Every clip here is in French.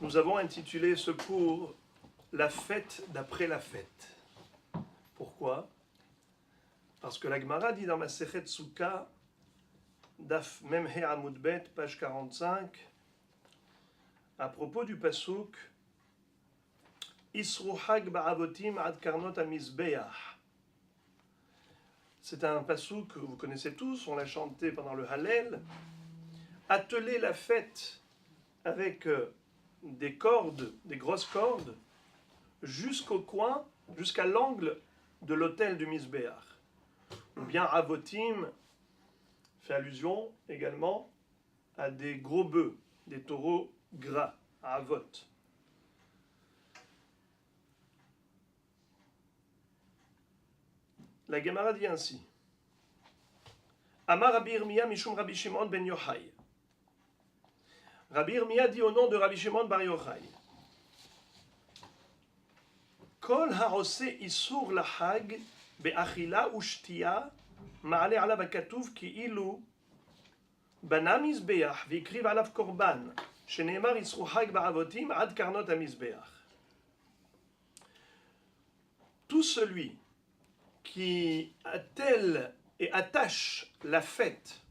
Nous avons intitulé ce cours « La fête d'après la fête ». Pourquoi? Parce que la Gemara dit dans Masechet Souka, Daf Memhe Amud Bet, page 45, à propos du pasouk Isru Hag Ba'avotim Ad Karnot Amizbeach. C'est un pasouk que vous connaissez tous, on l'a chanté pendant le Hallel. Atteler la fête avec des cordes, des grosses cordes, jusqu'au coin, jusqu'à l'angle de l'autel du Mizbeach. Ou bien Avotim fait allusion également à des gros bœufs, des taureaux gras, à Avot. La Gemara dit ainsi. Amar Rabbi Irmia Mishum Rabbi Shimon ben Yochai. Rabbi Irmia dit au nom de Rabbi Shimon bar Yochai. Kol ha'ose isur lahag be'achila u'shtiya ma'ale alav hakatuv ki'ilu bana mizbeach v'ikriv alav korban shene'emar isru hag ba'avotim ad karnot ha'mizbeach. Tout celui qui attelle et attache la fête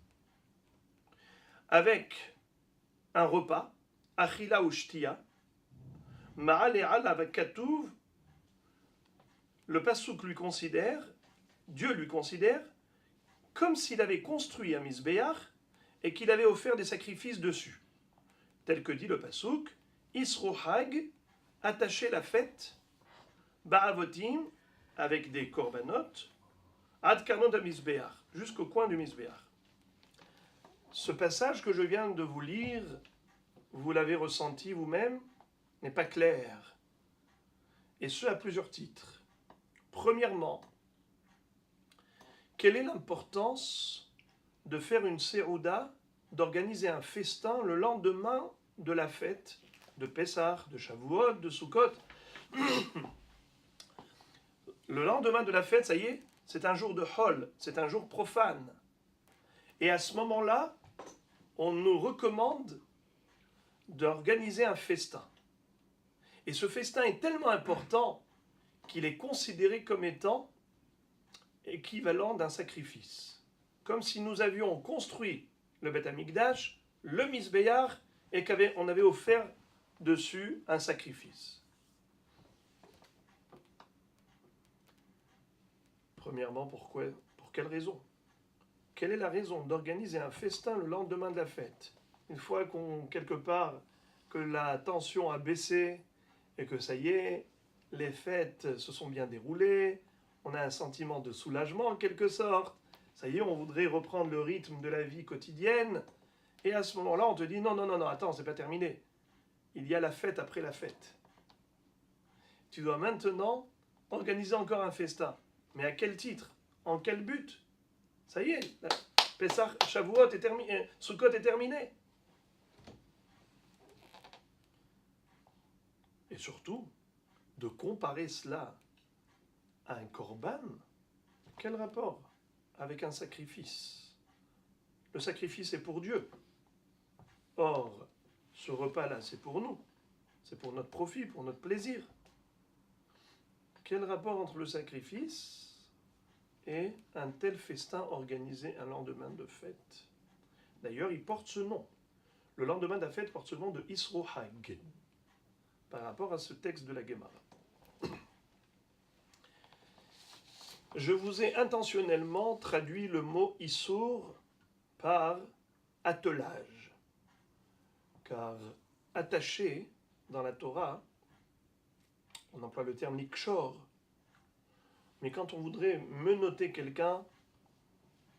avec un repas, achila ou shtia, ma'ale alav katuv, le pasouk lui considère, Dieu lui considère, comme s'il avait construit un misbéach et qu'il avait offert des sacrifices dessus. Tel que dit le pasouk, Isro Hag, attacher la fête, Ba'avotim, avec des korbanot, Ad Karnot HaMizbeach, jusqu'au coin du misbéach. Ce passage que je viens de vous lire, vous l'avez ressenti vous-même, n'est pas clair. Et ce à plusieurs titres. Premièrement, quelle est l'importance de faire une sérouda, d'organiser un festin le lendemain de la fête de Pessah, de Shavuot, de Sukkot? Le lendemain de la fête, ça y est, c'est un jour de Hol, c'est un jour profane. Et à ce moment-là, on nous recommande d'organiser un festin. Et ce festin est tellement important qu'il est considéré comme étant équivalent d'un sacrifice. Comme si nous avions construit le Beth Amikdash, le Mizbeach, et qu'on avait offert dessus un sacrifice. Premièrement, pourquoi? Pour quelle raison? Quelle est la raison d'organiser un festin le lendemain de la fête? Une fois quelque part, que la tension a baissé et que ça y est, les fêtes se sont bien déroulées, on a un sentiment de soulagement en quelque sorte, ça y est, on voudrait reprendre le rythme de la vie quotidienne, et à ce moment-là, on te dit non, attends, c'est pas terminé. Il y a la fête après la fête. Tu dois maintenant organiser encore un festin. Mais à quel titre? En quel but? Ça y est, Pessah, Shavuot est terminé, Sukkot est terminé. Et surtout, de comparer cela à un korban, quel rapport avec un sacrifice? Le sacrifice est pour Dieu. Or, ce repas-là, c'est pour nous. C'est pour notre profit, pour notre plaisir. Quel rapport entre le sacrifice et un tel festin organisé un lendemain de fête? D'ailleurs, il porte ce nom. Le lendemain de la fête porte ce nom de Isro Hag, par rapport à ce texte de la Gemara. Je vous ai intentionnellement traduit le mot Issour par attelage, car attaché dans la Torah, on emploie le terme nikshor, mais quand on voudrait menotter quelqu'un,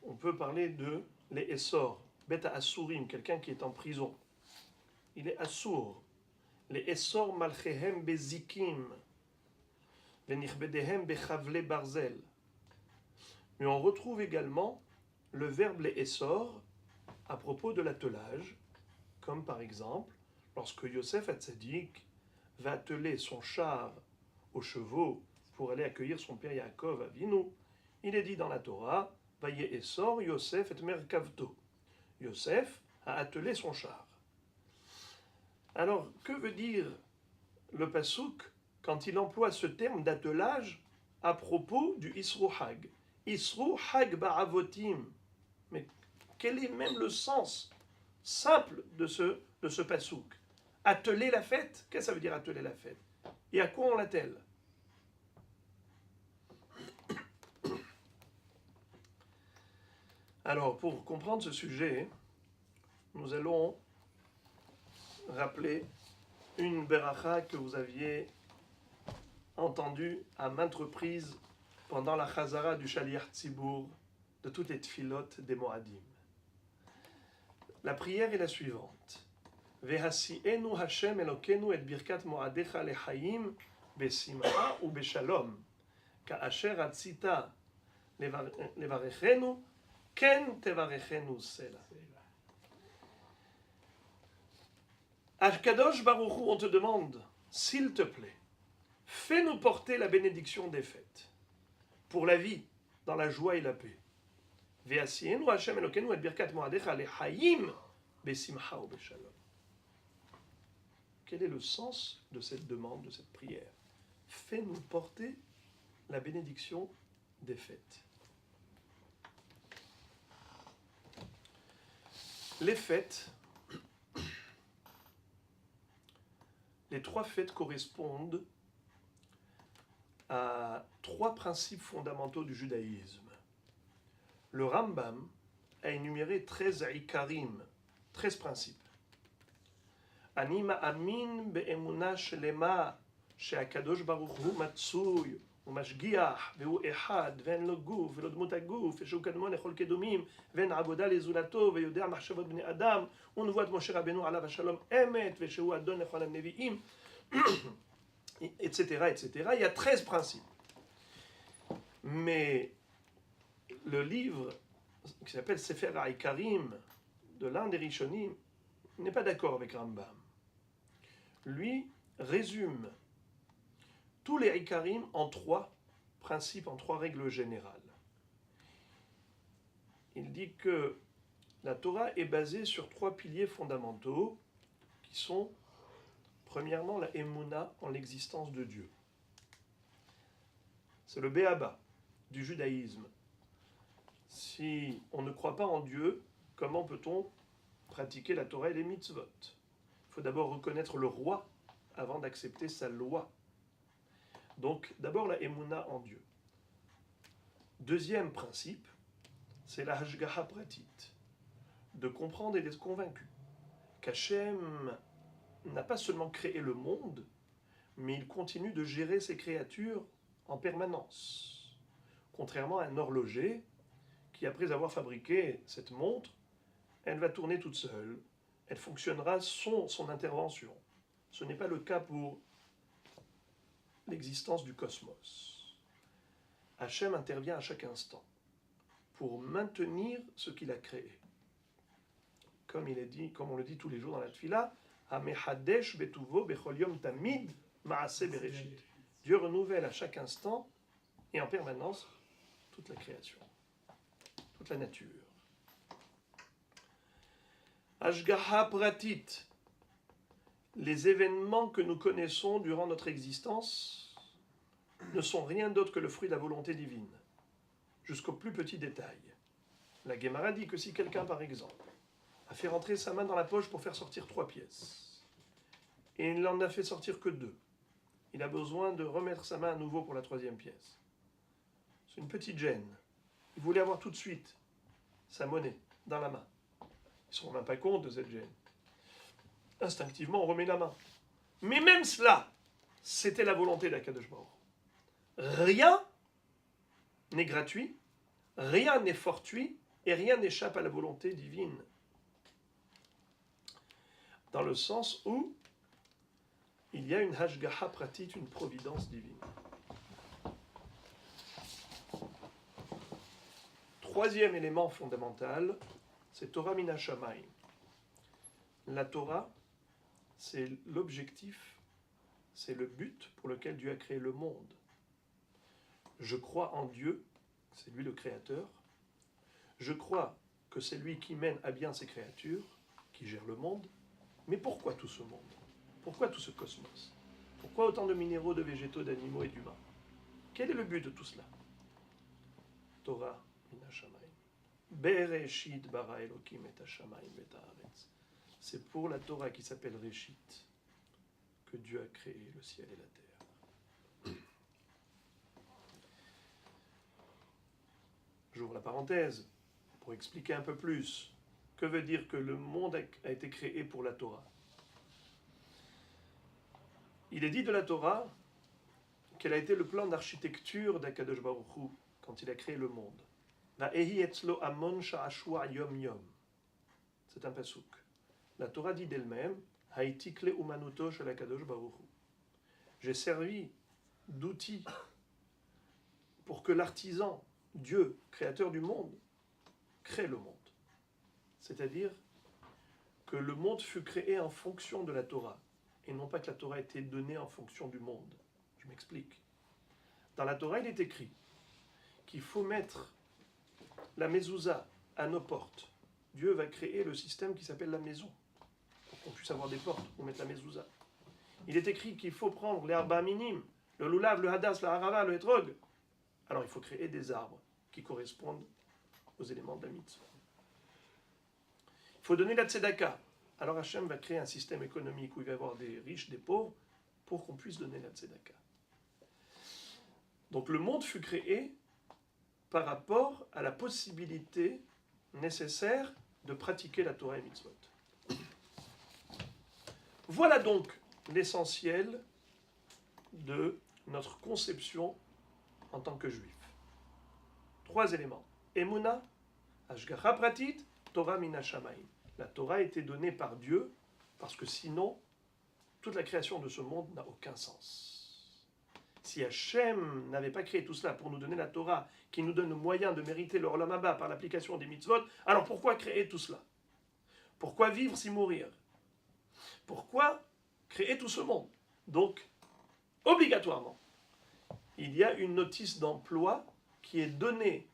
on peut parler de les essor, beta asurim, quelqu'un qui est en prison. Il est assour. Les essor malchehem bezikim, venichbedehem bechavle barzel. Mais on retrouve également le verbe les essor à propos de l'attelage, comme par exemple lorsque Yosef Hatzadik va atteler son char aux chevaux pour aller accueillir son père Yaakov Avinu. Il est dit dans la Torah, Vaye Essor Yosef et Merkavto. Yosef a attelé son char. Alors, que veut dire le Passouk quand il emploie ce terme d'attelage à propos du Isru Hag? Isru Hag Ba'avotim. Mais quel est même le sens simple de ce Passouk? Atteler la fête? Qu'est-ce que ça veut dire atteler la fête? Et à quoi on l'attelle? Alors, pour comprendre ce sujet, nous allons rappeler une beracha que vous aviez entendue à maintes reprises pendant la chazara du Shaliach Tzibour de toutes les tfilotes des Moadim. La prière est la suivante. Vehasienu Hashem Elokenu et birkat moadecha lechaim besimcha ou beshalom ka'asher atzita levarechenu ken tevarechenu sela. Kadosh Baruch Hu, on te demande, s'il te plaît, fais-nous porter la bénédiction des fêtes pour la vie, dans la joie et la paix. Ve'asienu Hashem Elokenu et birkat moadecha lechaim besimcha ou beshalom. Quel est le sens de cette demande, de cette prière? Fais-nous porter la bénédiction des fêtes. Les fêtes, les trois fêtes correspondent à trois principes fondamentaux du judaïsme. Le Rambam a énuméré 13 ikarim, 13 principes. אני מאמין באמונה שלמה שהקדוש ברוך הוא מצוי ומשגיח והוא אחד ואין לו גוף ולא דמות הגוף ושהוא קדמון לכל קדומים ואין עבודה לזולתו ויודע מחשבות בני אדם ונבואת משה רבנו עליו השלום אמת ושהוא אדון לכל הנביאים, etc., etc. Il y a 13 principes. Mais le livre qui s'appelle Sefer HaIkarim de l'un des Rishonim n'est pas d'accord avec Rambam. Lui résume tous les Ikarim en trois principes, en trois règles générales. Il dit que la Torah est basée sur trois piliers fondamentaux qui sont, premièrement, la Emouna en l'existence de Dieu. C'est le Béaba du judaïsme. Si on ne croit pas en Dieu, comment peut-on pratiquer la Torah et les mitzvot? Il faut d'abord reconnaître le roi avant d'accepter sa loi. Donc, d'abord la Emouna en Dieu. Deuxième principe, c'est la Hashgaha Pratit, de comprendre et d'être convaincu qu'Hachem n'a pas seulement créé le monde, mais il continue de gérer ses créatures en permanence. Contrairement à un horloger qui, après avoir fabriqué cette montre, elle va tourner toute seule. Elle fonctionnera sans son intervention. Ce n'est pas le cas pour l'existence du cosmos. Hachem intervient à chaque instant pour maintenir ce qu'il a créé. Comme il est dit, comme on le dit tous les jours dans la Tfila, Hamehadesh betuvo bechol yom tamid maaseh bereshit. Dieu renouvelle à chaque instant et en permanence toute la création, toute la nature. Hashgaha pratit, les événements que nous connaissons durant notre existence ne sont rien d'autre que le fruit de la volonté divine, jusqu'au plus petit détail. La Gemara dit que si quelqu'un, par exemple, a fait rentrer sa main dans la poche pour faire sortir 3 pièces, et il n'en a fait sortir que 2, il a besoin de remettre sa main à nouveau pour la 3e pièce. C'est une petite gêne. Il voulait avoir tout de suite sa monnaie dans la main. Ils ne se rendent même pas compte de cette gêne. Instinctivement, on remet la main. Mais même cela, c'était la volonté d'Akadosh Baruch Hu. Rien n'est gratuit, rien n'est fortuit, et rien n'échappe à la volonté divine. Dans le sens où il y a une hashgaha pratit, une providence divine. Troisième élément fondamental, c'est Torah Mina Shamayim. La Torah, c'est l'objectif, c'est le but pour lequel Dieu a créé le monde. Je crois en Dieu, c'est lui le créateur. Je crois que c'est lui qui mène à bien ses créatures, qui gère le monde. Mais pourquoi tout ce monde? Pourquoi tout ce cosmos? Pourquoi autant de minéraux, de végétaux, d'animaux et d'humains? Quel est le but de tout cela? Torah min hashamayim. Bereshit bara Elokim et hashamayim et haaretz. C'est pour la Torah qui s'appelle Réchit que Dieu a créé le ciel et la terre. J'ouvre la parenthèse pour expliquer un peu plus. Que veut dire que le monde a été créé pour la Torah? Il est dit de la Torah qu'elle a été le plan d'architecture d'Akadosh Baruch Hu quand il a créé le monde. C'est un pasouk. La Torah dit d'elle-même, j'ai servi d'outil pour que l'artisan, Dieu, créateur du monde, crée le monde. C'est-à-dire que le monde fut créé en fonction de la Torah, et non pas que la Torah ait été donnée en fonction du monde. Je m'explique. Dans la Torah, il est écrit qu'il faut mettre la mezouza à nos portes. Dieu va créer le système qui s'appelle la maison, pour qu'on puisse avoir des portes pour mettre la mezouza. Il est écrit qu'il faut prendre les arba minimes, le lulav, le hadas, le harava, le etrog. Alors il faut créer des arbres qui correspondent aux éléments de la mitzvah. Il faut donner la tzedaka. Alors Hachem va créer un système économique où il va y avoir des riches, des pauvres, pour qu'on puisse donner la tzedaka. Donc le monde fut créé par rapport à la possibilité nécessaire de pratiquer la Torah et mitzvot. Voilà donc l'essentiel de notre conception en tant que juif. 3 éléments. Emuna, Ashgacha Pratit, Torah min hashamayim. La Torah a été donnée par Dieu, parce que sinon, toute la création de ce monde n'a aucun sens. Si Hachem n'avait pas créé tout cela pour nous donner la Torah, qui nous donne le moyen de mériter le Olam Haba par l'application des mitzvot, alors pourquoi créer tout cela? Pourquoi vivre si mourir? Pourquoi créer tout ce monde? Donc, obligatoirement, il y a une notice d'emploi qui est donnée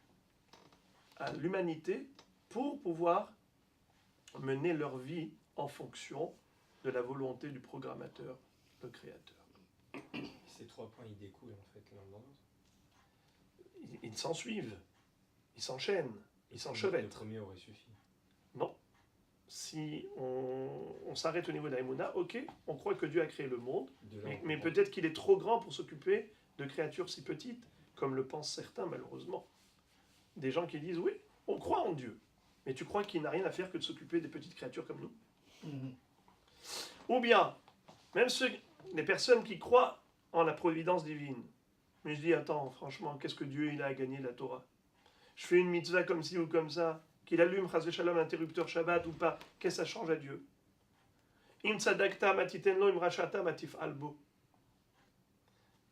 à l'humanité pour pouvoir mener leur vie en fonction de la volonté du programmateur, le créateur. Ces 3 points, ils découlent en fait l'un dans l'autre. Ils s'en suivent, ils s'enchaînent, ils s'enchevêtrent. Le premier aurait suffi. Non. Si on s'arrête au niveau de la Emouna, ok, on croit que Dieu a créé le monde, mais peut-être qu'il est trop grand pour s'occuper de créatures si petites, comme le pensent certains malheureusement. Des gens qui disent, oui, on croit en Dieu, mais tu crois qu'il n'a rien à faire que de s'occuper des petites créatures comme nous? Ou bien, même les personnes qui croient en la providence divine, mais je dis, attends, franchement, qu'est-ce que Dieu il a à gagner de la Torah? Je fais une mitzvah comme ci ou comme ça, qu'il allume, chas v'shalom, l'interrupteur Shabbat ou pas, qu'est-ce que ça change à Dieu? Im tzadakta matitenlo, im rachata matif albo.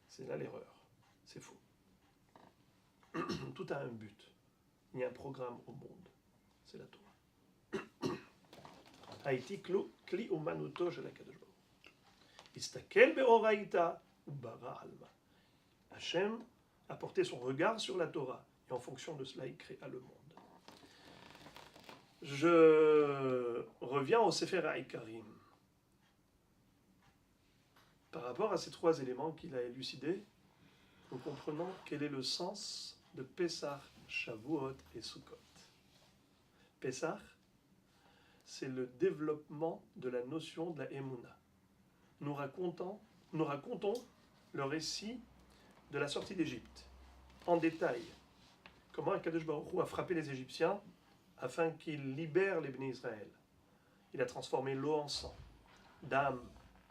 C'est là l'erreur, c'est faux. Tout a un but, il y a un programme au monde, c'est la Torah. Haïti kli umanuto shel HaKadosh Baruch Hu. Istakel be'oraita ubara alma. Hachem a porté son regard sur la Torah, et en fonction de cela, il créa le monde. Je reviens au Sefer HaIkarim. Par rapport à ces 3 éléments qu'il a élucidés, nous comprenons quel est le sens de Pessah, Shavuot et Sukkot. Pessah, c'est le développement de la notion de la Emouna. Nous racontons le récit de la sortie d'Égypte, en détail. Comment Akadosh Baruch Hu a frappé les Égyptiens afin qu'ils libèrent les Bnei Israël. Il a transformé l'eau en sang. Dam,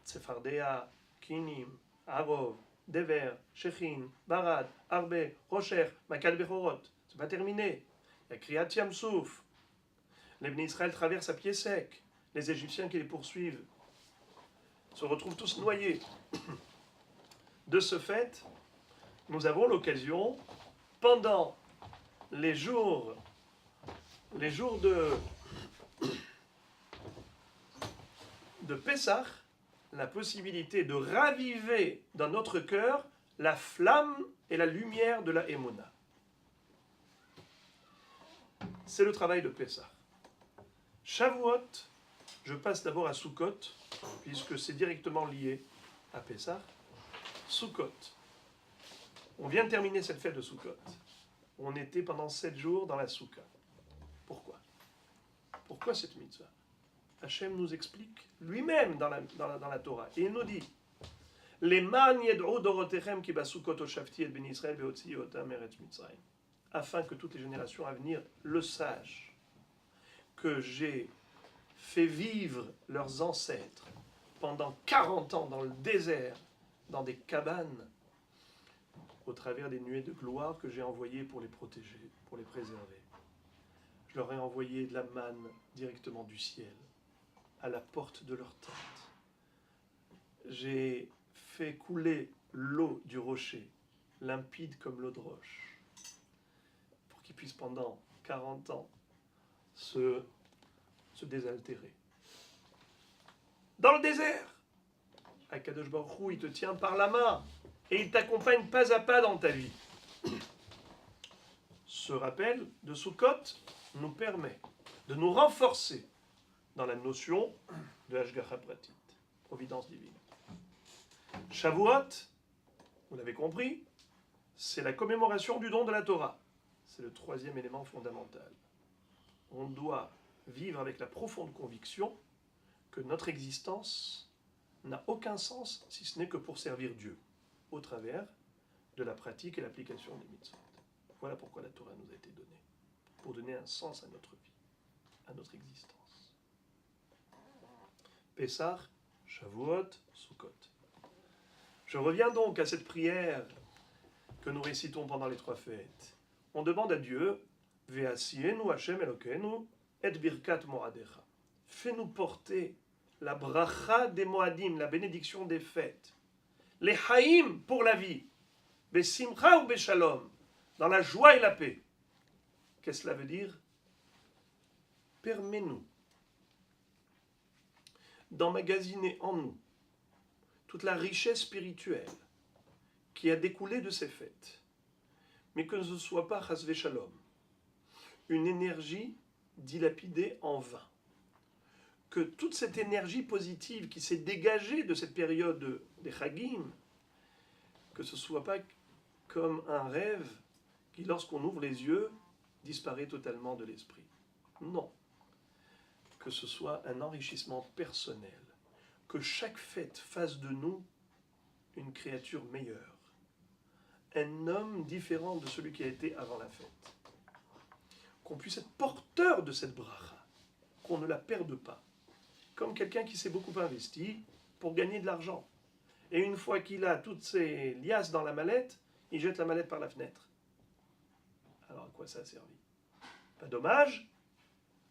Tsefardea, Kinim, Arov, Dever, Shechin, Barad, Arbe, Rocher, Makal Bechorot. C'est pas terminé. Il y a Kriyat Yamsouf. Les Bnei Israël traversent à pied sec. Les Égyptiens qui les poursuivent se retrouvent tous noyés. De ce fait, nous avons l'occasion, pendant les jours de Pessah, la possibilité de raviver dans notre cœur la flamme et la lumière de la Emouna. C'est le travail de Pessah. Shavuot, Je passe d'abord à Sukkot, puisque c'est directement lié à Pessah. Sukkot. On vient de terminer cette fête de Sukkot. On était pendant 7 jours dans la Soukha. Pourquoi? Pourquoi cette mitzvah? Hachem nous explique lui-même dans la Torah. Et il nous dit afin que toutes les générations à venir le sachent, que j'ai fait vivre leurs ancêtres pendant 40 ans dans le désert, dans des cabanes, au travers des nuées de gloire que j'ai envoyées pour les protéger, pour les préserver. Je leur ai envoyé de la manne directement du ciel, à la porte de leur tente. J'ai fait couler l'eau du rocher, limpide comme l'eau de roche, pour qu'ils puissent pendant 40 ans se désaltérer. Dans le désert, Akadosh Baruch Hu, il te tient par la main et il t'accompagne pas à pas dans ta vie. Ce rappel de Sukkot nous permet de nous renforcer dans la notion de Hashgacha Pratit, providence divine. Shavuot, vous l'avez compris, c'est la commémoration du don de la Torah. C'est le troisième élément fondamental. On doit vivre avec la profonde conviction que notre existence n'a aucun sens si ce n'est que pour servir Dieu, au travers de la pratique et l'application des mitzvot. Voilà pourquoi la Torah nous a été donnée, pour donner un sens à notre vie, à notre existence. Pessah, Shavuot, Sukkot. Je reviens donc à cette prière que nous récitons pendant les 3 fêtes. On demande à Dieu, Ve'asienu Hashem Elokeinu et birkat moadecha. Fais-nous porter la bracha des moadim, la bénédiction des fêtes. Les haïm pour la vie. Besimcha ou beshalom, dans la joie et la paix. Qu'est-ce que cela veut dire? Permets-nous d'emmagasiner en nous toute la richesse spirituelle qui a découlé de ces fêtes, mais que ce ne soit pas chas v'shalom, une énergie dilapidée en vain. Que toute cette énergie positive qui s'est dégagée de cette période des Chagim, que ce ne soit pas comme un rêve qui, lorsqu'on ouvre les yeux, disparaît totalement de l'esprit. Non. Que ce soit un enrichissement personnel. Que chaque fête fasse de nous une créature meilleure. Un homme différent de celui qui a été avant la fête. Qu'on puisse être porteur de cette bracha. Qu'on ne la perde pas. Comme quelqu'un qui s'est beaucoup investi pour gagner de l'argent. Et une fois qu'il a toutes ses liasses dans la mallette, il jette la mallette par la fenêtre. Alors à quoi ça a servi? Pas dommage?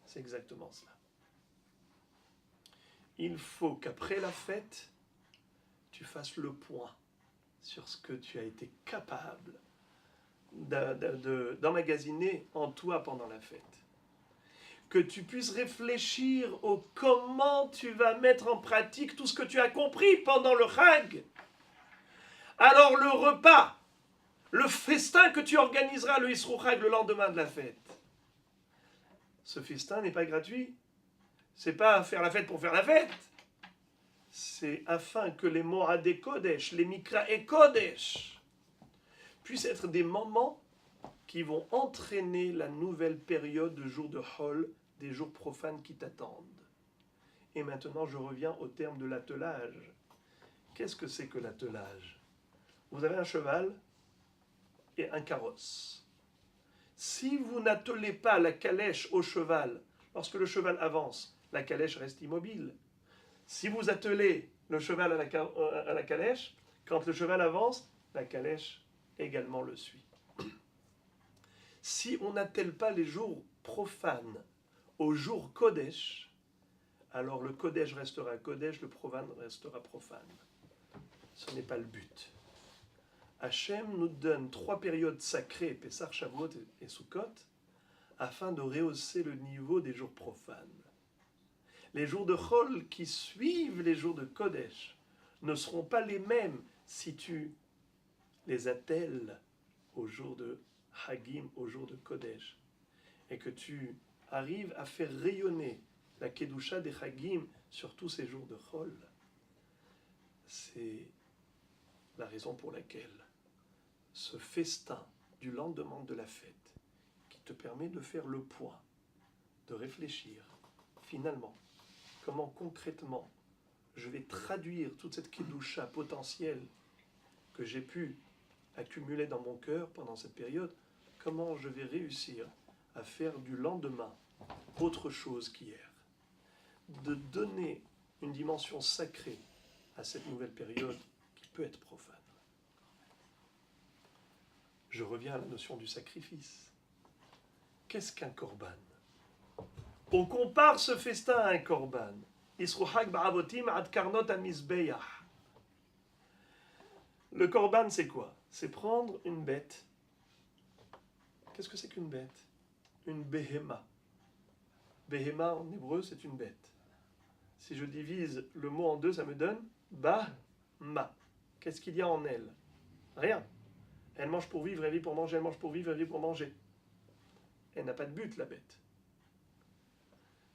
C'est exactement cela. Il faut qu'après la fête, tu fasses le point sur ce que tu as été capable d'emmagasiner en toi pendant la fête. Que tu puisses réfléchir au comment tu vas mettre en pratique tout ce que tu as compris pendant le Chag. Alors le repas, le festin que tu organiseras le Isrou Chag le lendemain de la fête. Ce festin n'est pas gratuit. C'est pas faire la fête pour faire la fête. C'est afin que les Moadé Kodesh, les Mikraé Kodesh, puissent être des moments qui vont entraîner la nouvelle période de jours de Hol, des jours profanes qui t'attendent. Et maintenant, je reviens au terme de l'attelage. Qu'est-ce que c'est que l'attelage? Vous avez un cheval et un carrosse. Si vous n'attelez pas la calèche au cheval, lorsque le cheval avance, la calèche reste immobile. Si vous attelez le cheval à la calèche, quand le cheval avance, la calèche également le suit. Si on n'attelle pas les jours profanes aux jours Kodesh, alors le Kodesh restera Kodesh, le profane restera profane. Ce n'est pas le but. Hachem nous donne 3 périodes sacrées, Pessah, Shavuot et Sukkot, afin de rehausser le niveau des jours profanes. Les jours de Chol qui suivent les jours de Kodesh ne seront pas les mêmes si tu les attelles aux jours de Hagim, aux jours de Kodesh, et que tu arrives à faire rayonner la Kedusha des Chagim sur tous ces jours de Chol. C'est la raison pour laquelle ce festin du lendemain de la fête, qui te permet de faire le point, de réfléchir, finalement, comment concrètement je vais traduire toute cette Kedusha potentielle que j'ai pu accumuler dans mon cœur pendant cette période, comment je vais réussir à faire du lendemain autre chose qu'hier. De donner une dimension sacrée à cette nouvelle période qui peut être profane. Je reviens à la notion du sacrifice. Qu'est-ce qu'un korban? On compare ce festin à un korban. Isruhak ba'avotim ad karnot amizbeyah. Le korban, c'est quoi? C'est prendre une bête. Qu'est-ce que c'est qu'une bête? Une behema. Behema en hébreu, c'est une bête. Si je divise le mot en deux, ça me donne ba-ma. Qu'est-ce qu'il y a en elle? Rien. Elle mange pour vivre, elle vit pour manger, elle mange pour vivre, elle vit pour manger. Elle n'a pas de but, la bête.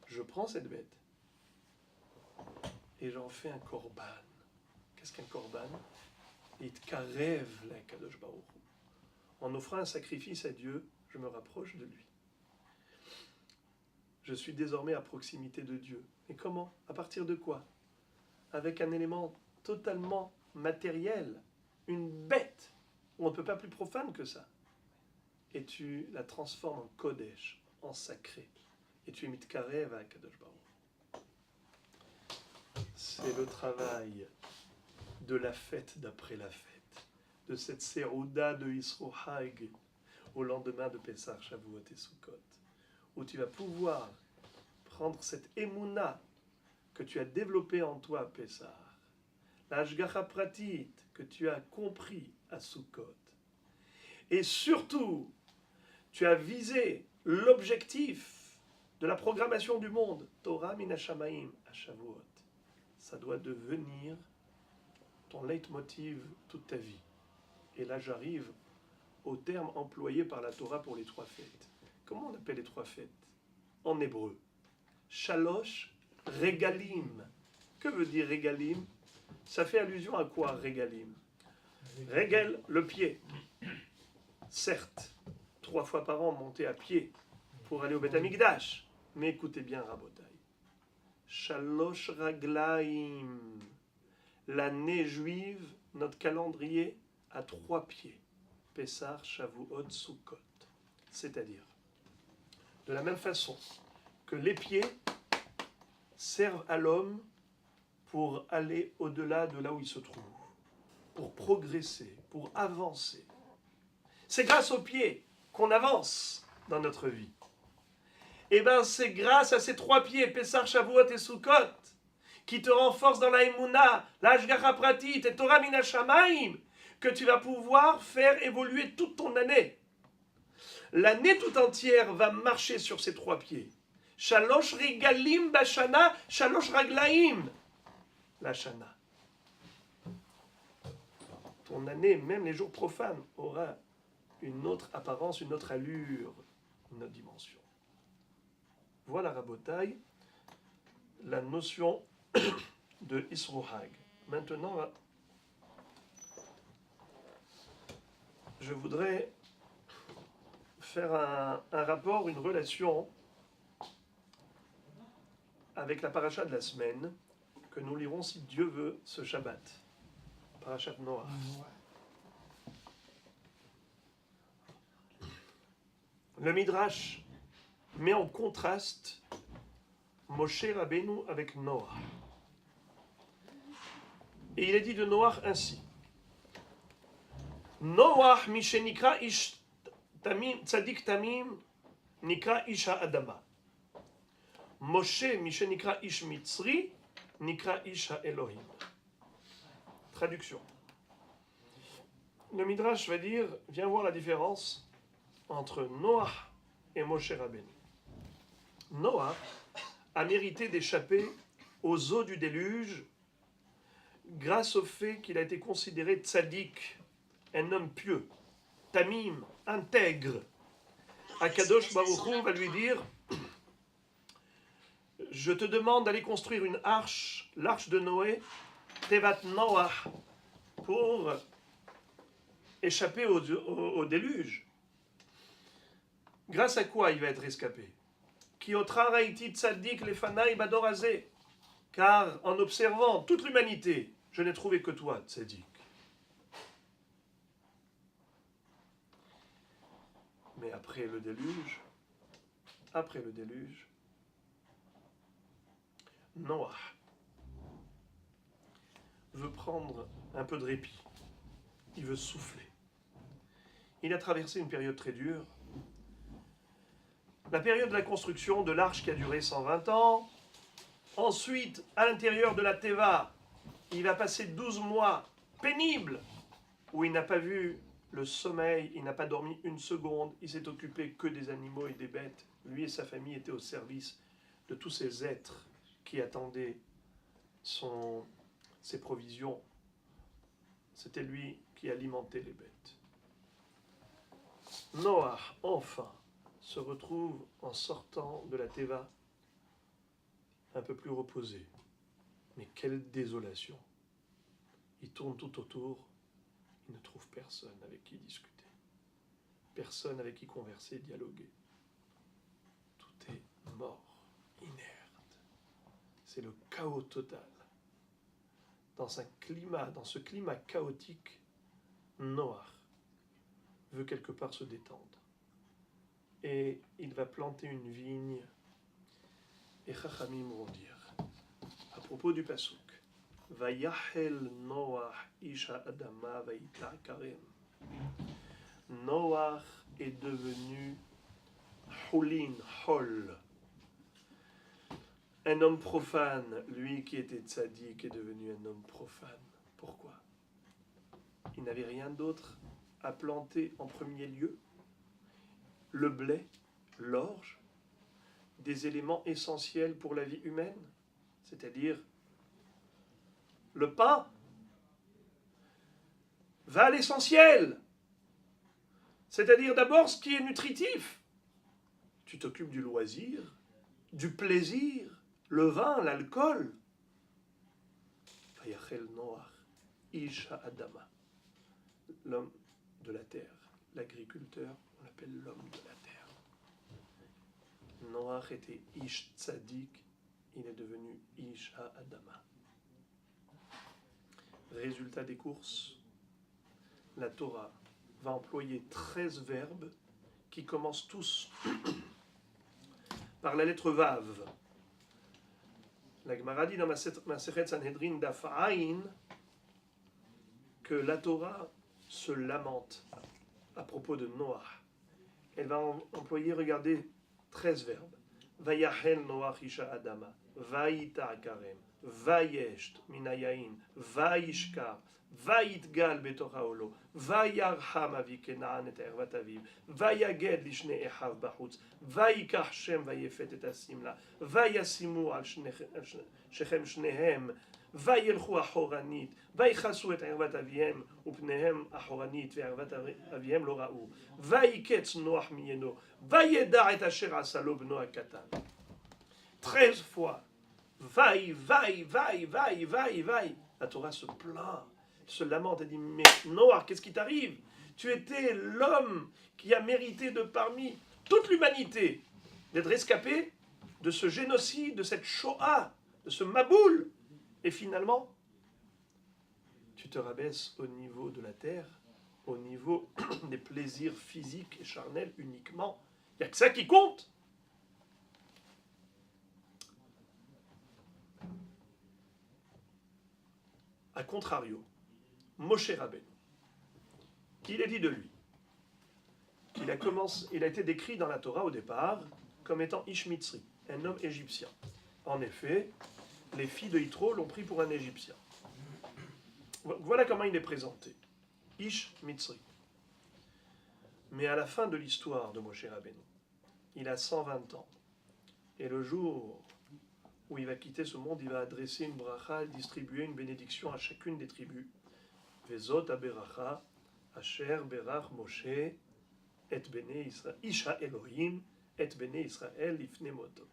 Je prends cette bête et j'en fais un korban. Qu'est-ce qu'un korban? Itkarev la Kadosh Baruch Hu. En offrant un sacrifice à Dieu, je me rapproche de lui. Je suis désormais à proximité de Dieu. Et comment? À partir de quoi? Avec un élément totalement matériel, une bête. On ne peut pas plus profane que ça. Et tu la transformes en Kodesh, en sacré. Et tu es mitkarev à Kadosh Baruch. C'est le travail de la fête d'après la fête, de cette Serouda de Yisro Hag au lendemain de Pessah, Shavuot et Sukkot, où tu vas pouvoir prendre cette émouna que tu as développée en toi à Pessah, la Hashgacha Pratit que tu as compris à Sukkot, et surtout, tu as visé l'objectif de la programmation du monde, Torah min Hashamaim à Shavuot. Ça doit devenir ton leitmotiv toute ta vie. Et là, j'arrive au terme employé par la Torah pour les trois fêtes. Comment on appelle les trois fêtes? En hébreu. Shalosh Regalim. Que veut dire Regalim? Ça fait allusion à quoi, Regalim? Regal, le pied. Certes, 3 fois par an, monter à pied pour aller au Beth Amikdash. Mais écoutez bien, Rabotai. Shalosh Raglaim. L'année juive, notre calendrier, a 3 pieds. Pessah, Shavuot, Sukkot. C'est-à-dire, de la même façon que les pieds servent à l'homme pour aller au-delà de là où il se trouve, pour progresser, pour avancer. C'est grâce aux pieds qu'on avance dans notre vie. Et bien, c'est grâce à ces 3 pieds, Pessah, Shavuot et Sukkot, qui te renforcent dans la Emouna, la Hashgacha Pratit et Torah min Hashamaim, que tu vas pouvoir faire évoluer toute ton année. L'année tout entière va marcher sur ces 3 pieds. Shalosh Regalim Bashana, Shalosh Raglaim. La Shana. Ton année, même les jours profanes, aura une autre apparence, une autre allure, une autre dimension. Voilà, Rabotai, la notion de Yisro Hag. Maintenant, je voudrais faire un rapport, une relation avec la paracha de la semaine que nous lirons, si Dieu veut, ce Shabbat. Parachat Noach. Le Midrash met en contraste Moshe Rabbeinu avec Noach. Et il est dit de Noach ainsi. Noach mishenikra ish tamim, tzadik tamim, nikra isha adama. Moshe mishenikra ish mitzri, nikra isha Elohim. Traduction. Le Midrash va dire, viens voir la différence entre Noach et Moshe Rabbeinu. Noach a mérité d'échapper aux eaux du déluge grâce au fait qu'il a été considéré tzaddik, un homme pieux, tamim, intègre. Akadosh Baruch Hu va lui dire, je te demande d'aller construire une arche, l'arche de Noé, Tevat Noah, pour échapper au déluge. Grâce à quoi il va être rescapé? Ki otra raïti tzaddik lefanai badorazé. Car en observant toute l'humanité, je n'ai trouvé que toi, tzaddik. Mais après le déluge, Noah veut prendre un peu de répit. Il veut souffler. Il a traversé une période très dure. La période de la construction de l'arche qui a duré 120 ans. Ensuite, à l'intérieur de la Teva, il a passé 12 mois pénibles où il n'a pas vu le sommeil, il n'a pas dormi une seconde, il s'est occupé que des animaux et des bêtes. Lui et sa famille étaient au service de tous ces êtres qui attendaient ses provisions. C'était lui qui alimentait les bêtes. Noah, enfin, se retrouve en sortant de la Teva un peu plus reposé. Mais quelle désolation! Il tourne tout autour, il ne trouve personne avec qui discuter, personne avec qui converser, dialoguer. Tout est mort, inerte. C'est le chaos total. Dans ce climat chaotique, Noah veut quelque part se détendre. Et il va planter une vigne. Et Chachamim vont dire, à propos du pasuk, Vayachel Noach isha adama vayita karem. Noach est devenu Hulin, Hol. Un homme profane, lui qui était tzaddik est devenu un homme profane. Pourquoi? Il n'avait rien d'autre à planter en premier lieu. Le blé, l'orge, des éléments essentiels pour la vie humaine, c'est-à-dire le pain. Va à l'essentiel, c'est-à-dire d'abord ce qui est nutritif. Tu t'occupes du loisir, du plaisir, le vin, l'alcool. Vayachel Noach, Isha Adama, l'homme de la terre, l'agriculteur, on l'appelle l'homme de la terre. Noach était Ish Tzadik, il est devenu Isha Adama. Résultat des courses, la Torah va employer 13 verbes qui commencent tous par la lettre Vav. La Gemara dit dans Masechet Sanhedrin Daf Ayin que la Torah se lamente à propos de Noach. Elle va employer, regardez, 13 verbes. Vayachel Noach isha adama, vayita karem, vayesht minayain, vayishkar, vayitgal betoch haolo, vayarham avi kenaan et ervat aviv, vayaged lishne echav bachutz, vayikach shem vayefet et asimla, vayasimu al shechem shnehem, וילכו אחורנית, ויכסו את ערוות אביהם, ופניהם אחורנית, וערוות אביהם לא ראו, ויקץ נוח מיינו, וידע את אשר עשה לו בנו הקטן. 13 fois, vaille. La Torah se plaint, se lamente et dit, mais Noach, qu'est-ce qui t'arrive? Tu étais l'homme qui a mérité de parmi toute l'humanité d'être rescapé de ce génocide, de cette Shoah, de ce Maboul. Et finalement, tu te rabaisses au niveau de la terre, au niveau des plaisirs physiques et charnels uniquement. Il n'y a que ça qui compte. A contrario, Moshe Rabbeinu, qu'il est dit de lui, il a été décrit dans la Torah au départ comme étant Ish Mitzri, un homme égyptien. En effet, les filles de Yitro l'ont pris pour un Égyptien. Voilà comment il est présenté. Ish Mitzri. Mais à la fin de l'histoire de Moshe Rabbeinu, il a 120 ans. Et le jour où il va quitter ce monde, il va adresser une bracha, distribuer une bénédiction à chacune des tribus. Vezot aberacha, asher berach Moshe, et bene Israël, Isha Elohim, et bene Israël lifne moto.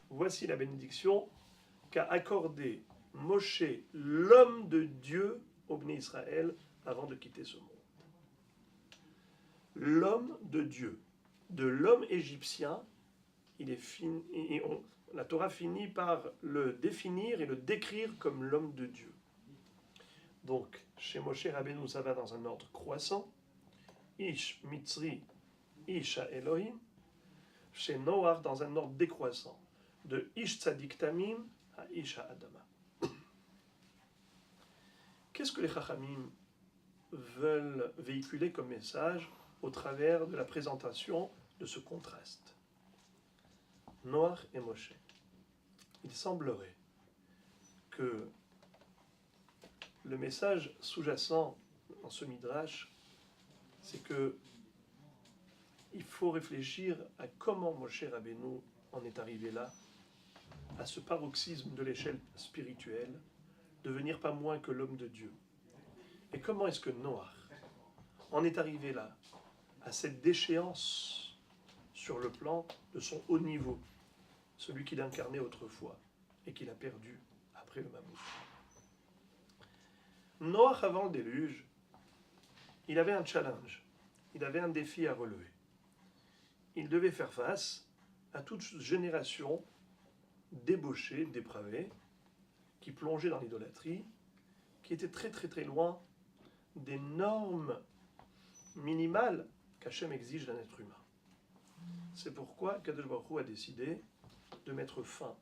voici la bénédiction qu'a accordée Moshe, l'homme de Dieu, au Bnei Israël avant de quitter ce monde. L'homme de Dieu, de l'homme égyptien, la Torah finit par le définir et le décrire comme l'homme de Dieu. Donc, chez Moshe Rabbeinu, ça va dans un ordre croissant. Ish Mitzri, Ish Elohim. Chez Noach, dans un ordre décroissant. De Ish Tzadik Tamim à Ish Adama. Qu'est-ce que les Chachamim veulent véhiculer comme message au travers de la présentation de ce contraste? Noach et Moshe. Il semblerait que le message sous-jacent dans ce midrash, c'est que il faut réfléchir à comment Moshe Rabbeinu en est arrivé là, à ce paroxysme de l'échelle spirituelle, devenir pas moins que l'homme de Dieu. Et comment est-ce que Noach en est arrivé là, à cette déchéance sur le plan de son haut niveau, celui qu'il incarnait autrefois et qu'il a perdu après le mammouth. Noach, avant le déluge, il avait un challenge, il avait un défi à relever. Il devait faire face à toute génération débauchée, dépravée, qui plongeait dans l'idolâtrie, qui était très très très loin des normes minimales qu'Hachem exige d'un être humain. C'est pourquoi Kadosh Baruch Hu a décidé de mettre fin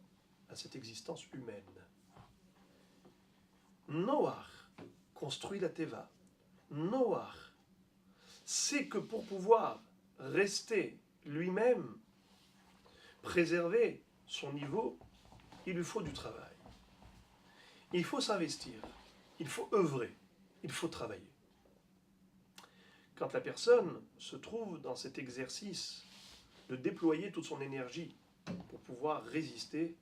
à cette existence humaine. Noach construit la Teva. Noach sait que pour pouvoir rester lui-même, préserver son niveau, il lui faut du travail. Il faut s'investir, il faut œuvrer, il faut travailler. Quand la personne se trouve dans cet exercice de déployer toute son énergie pour pouvoir résister,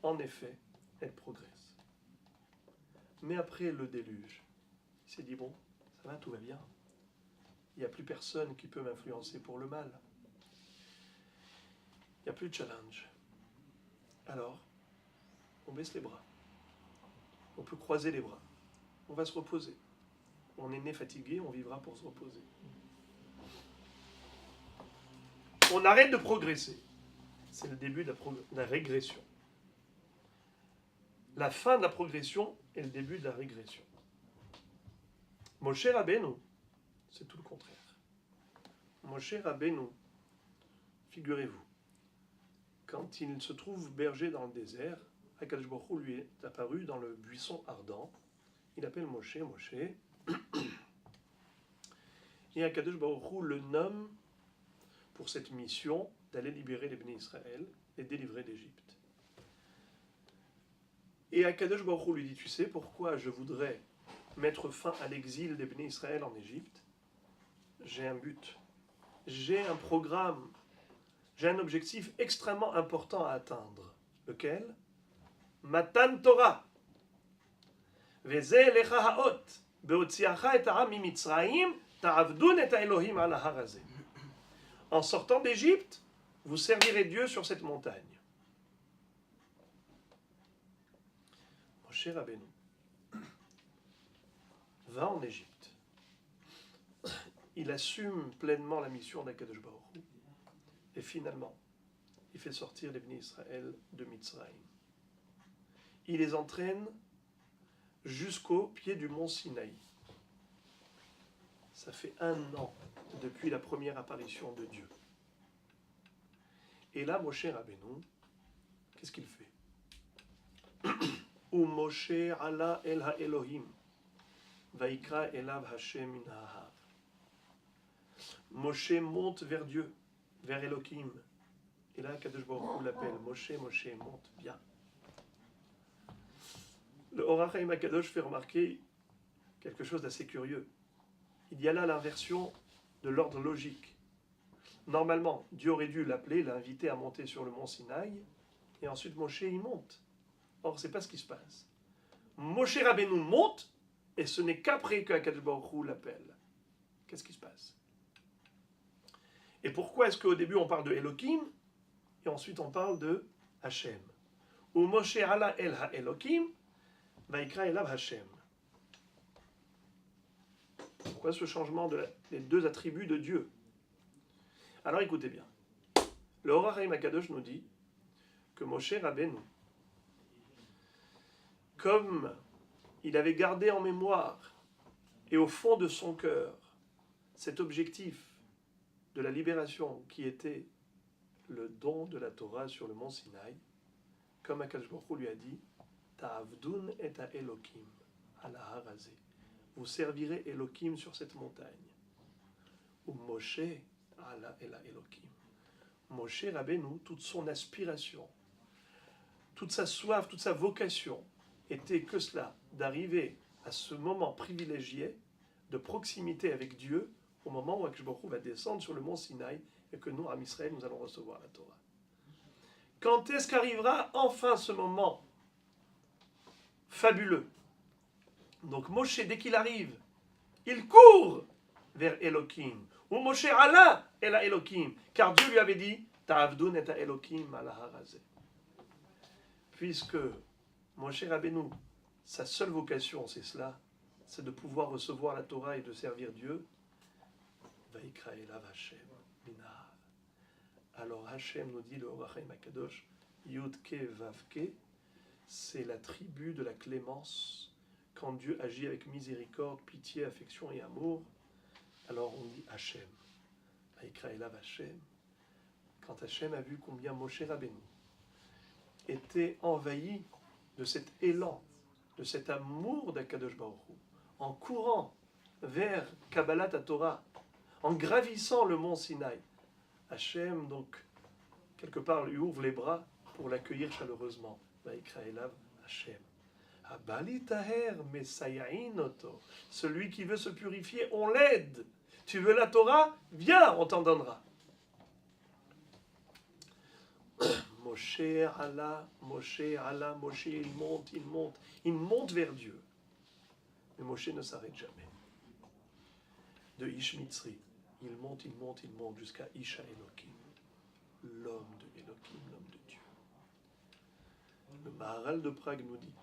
en effet, elle progresse. Mais après le déluge, il s'est dit, bon, ça va, tout va bien. Il n'y a plus personne qui peut m'influencer pour le mal. Il n'y a plus de challenge. Alors, on baisse les bras. On peut croiser les bras. On va se reposer. On est né fatigué, on vivra pour se reposer. On arrête de progresser. C'est le début de la régression. La fin de la progression est le début de la régression. Moshe Rabbeinu, c'est tout le contraire. Moshe Rabbeinu, figurez-vous, quand il se trouve berger dans le désert, Akadosh Baruch Hu lui est apparu dans le buisson ardent. Il appelle Moshe, Moshe. Et Akadosh Baruch Hu le nomme pour cette mission d'aller libérer les Bnei Israël et délivrer d'Égypte. Et Akadosh Baruch Hu lui dit, tu sais pourquoi je voudrais mettre fin à l'exil des Bnei Israël en Égypte? J'ai un but, j'ai un programme, j'ai un objectif extrêmement important à atteindre. Lequel? Matan Torah. Veze lecha haot, beotziacha et ha'am mimitzraim, ta'avdun et ha'elohim ala har hazeh. En sortant d'Égypte, vous servirez Dieu sur cette montagne. Moshe Rabbeinu va en Égypte. Il assume pleinement la mission d'Akadosh Baruch Hu. Et finalement, il fait sortir les Bnei Israël de Mitzraïm. Il les entraîne jusqu'au pied du mont Sinaï. Ça fait 1 an depuis la première apparition de Dieu. Et là, Moshe Rabbeinu, qu'est-ce qu'il fait? Ou Moshe ala el ha-Elohim, vaikra elav Hashem min ha'av. Moshe monte vers Dieu, vers Elohim. Et là, Kadosh Baruch Hu l'appelle, Moshe, Moshe, monte, viens. Le Or HaChaim HaKadosh fait remarquer quelque chose d'assez curieux. Il y a là l'inversion de l'ordre logique. Normalement, Dieu aurait dû l'appeler, l'inviter à monter sur le mont Sinaï, et ensuite Moshe y monte. Or, ce n'est pas ce qui se passe. Moshe Rabbeinu monte, et ce n'est qu'après que Akadosh Baruch Hu l'appelle. Qu'est-ce qui se passe? Et pourquoi est-ce qu'au début on parle de Elohim, et ensuite on parle de Hashem. Ou Moshe ala el ha-Elokim, vaikra elav Hashem. Pourquoi ce changement des deux attributs de Dieu? Alors écoutez bien. Le Or HaChaim HaKadosh nous dit que Moshe Rabbeinu, comme il avait gardé en mémoire et au fond de son cœur cet objectif de la libération qui était le don de la Torah sur le mont Sinaï, comme HaKadosh Baruch Hu lui a dit, Ta'avdun et Elokim ala harazé. Vous servirez Elokim sur cette montagne. Ou Moshe ala ela Elokim. Moshe Rabbeinu, toute son aspiration, toute sa soif, toute sa vocation était que cela, d'arriver à ce moment privilégié de proximité avec Dieu au moment où HaKadosh Baruch Hu va descendre sur le mont Sinaï et que nous, Am Israël, nous allons recevoir la Torah. Quand est-ce qu'arrivera enfin ce moment fabuleux? Donc Moshe, dès qu'il arrive, il court vers Elokim. Ou Moshe ala ela Elokim, car Dieu lui avait dit Ta'avdun et Elokim ala harazé. Puisque Moshe Rabbeinu, sa seule vocation, c'est cela, c'est de pouvoir recevoir la Torah et de servir Dieu. Vaikra elav Hashem minahar. Alors Hashem nous dit le Or HaChaim HaKadosh, Yudke Vavke, c'est la tribu de la clémence. Quand Dieu agit avec miséricorde, pitié, affection et amour, alors on dit Hashem. Vaikra elav Hashem. Quand Hashem a vu combien Moshe Rabbeinu était envahi de cet élan, de cet amour d'Akadosh Baruch Hu, en courant vers Kabbalat HaTorah, en gravissant le mont Sinaï, Hashem, donc, quelque part, lui ouvre les bras pour l'accueillir chaleureusement. Vaikra elav Hashem. Abali taher mesayain oto. Celui qui veut se purifier, on l'aide. Tu veux la Torah? Viens, on t'en donnera. Moshe Allah, Moshe Allah, Moshe, il monte vers Dieu. Mais Moshe ne s'arrête jamais. De Ish Mitzri, il monte jusqu'à Isha Elokim, l'homme de Elokim, l'homme de Dieu. Le Maharal de Prague nous dit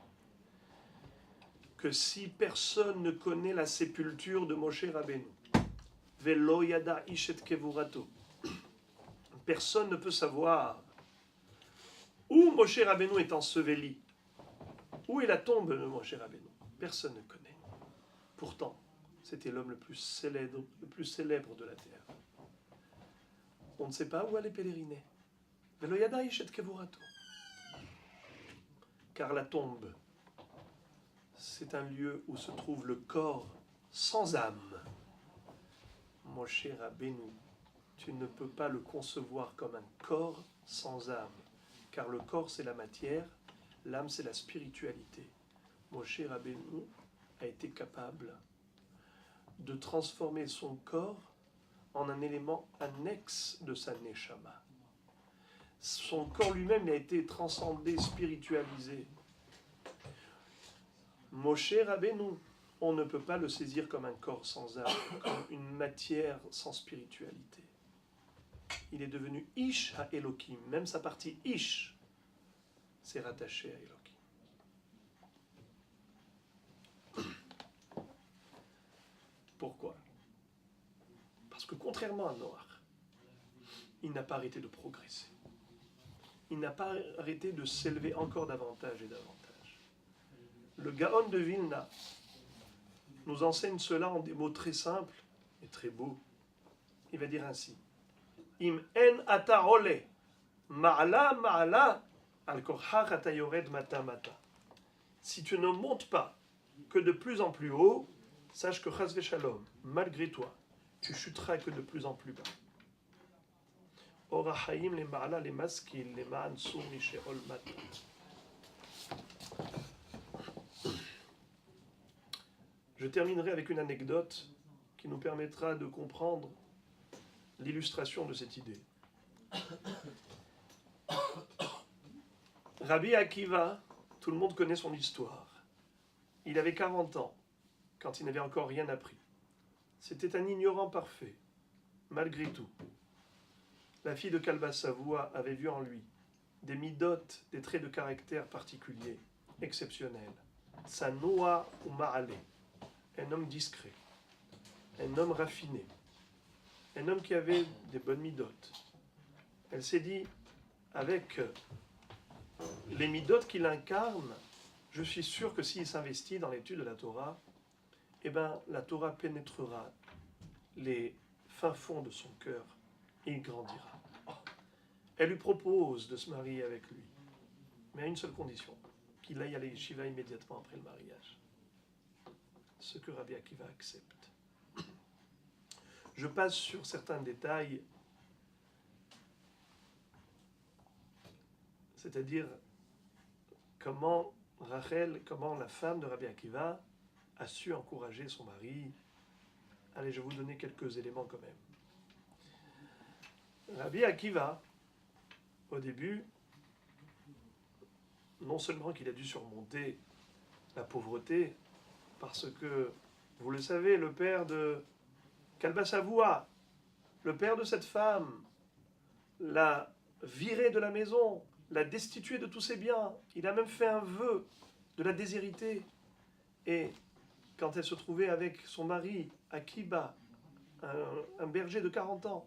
que si personne ne connaît la sépulture de Moshe Rabbeinu, Velo yada ishet kevurato, personne ne peut savoir où Moshe Rabbeinu est enseveli, où est la tombe de Moshe Rabbeinu. Personne ne connaît. Pourtant, c'était l'homme le plus célèbre de la terre. On ne sait pas où aller pèleriner. Velo yada ishet kevurato. Car la tombe, c'est un lieu où se trouve le corps sans âme. Moshe Rabbeinu, tu ne peux pas le concevoir comme un corps sans âme, car le corps c'est la matière, l'âme c'est la spiritualité. Moshe Rabbeinu a été capable de transformer son corps en un élément annexe de sa neshama. Son corps lui-même a été transcendé, spiritualisé. Moshe Rabbeinu, on ne peut pas le saisir comme un corps sans âme, comme une matière sans spiritualité. Il est devenu Ish ha-Elokim, même sa partie Ish, c'est rattaché à Elokim. Pourquoi? Parce que contrairement à Noach, il n'a pas arrêté de progresser. Il n'a pas arrêté de s'élever encore davantage et davantage. Le Gaon de Vilna nous enseigne cela en des mots très simples et très beaux. Il va dire ainsi: Im en ata ole, ma'ala ma'ala, al korhach ata yored mata mata. Si tu ne montes pas que de plus en plus haut, sache que chas v'shalom, malgré toi, tu chuteras que de plus en plus bas. Orachaim le ma'ala le maskil le ma'an sur misheol mata. Je terminerai avec une anecdote qui nous permettra de comprendre l'illustration de cette idée. Rabbi Akiva, tout le monde connaît son histoire. Il avait 40 ans quand il n'avait encore rien appris. C'était un ignorant parfait, malgré tout. La fille de Kalba Savoua avait vu en lui des midotes, des traits de caractère particuliers, exceptionnels. Sanoa ou Ma'ale, un homme discret, un homme raffiné, un homme qui avait des bonnes midotes. Elle s'est dit, avec les midotes qu'il incarne, je suis sûr que s'il s'investit dans l'étude de la Torah, eh ben, la Torah pénétrera les fins fonds de son cœur et il grandira. Elle lui propose de se marier avec lui, mais à une seule condition, qu'il aille à la yeshiva immédiatement après le mariage. Ce que Rabbi Akiva accepte. Je passe sur certains détails, c'est-à-dire comment Rachel, comment la femme de Rabbi Akiva a su encourager son mari. Allez, je vais vous donner quelques éléments quand même. Rabbi Akiva, au début, non seulement qu'il a dû surmonter la pauvreté, parce que, vous le savez, le père de Kalba Savoie, le père de cette femme, l'a viré de la maison, l'a destitué de tous ses biens. Il a même fait un vœu de la déshériter. Et quand elle se trouvait avec son mari, Akiba, un berger de 40 ans,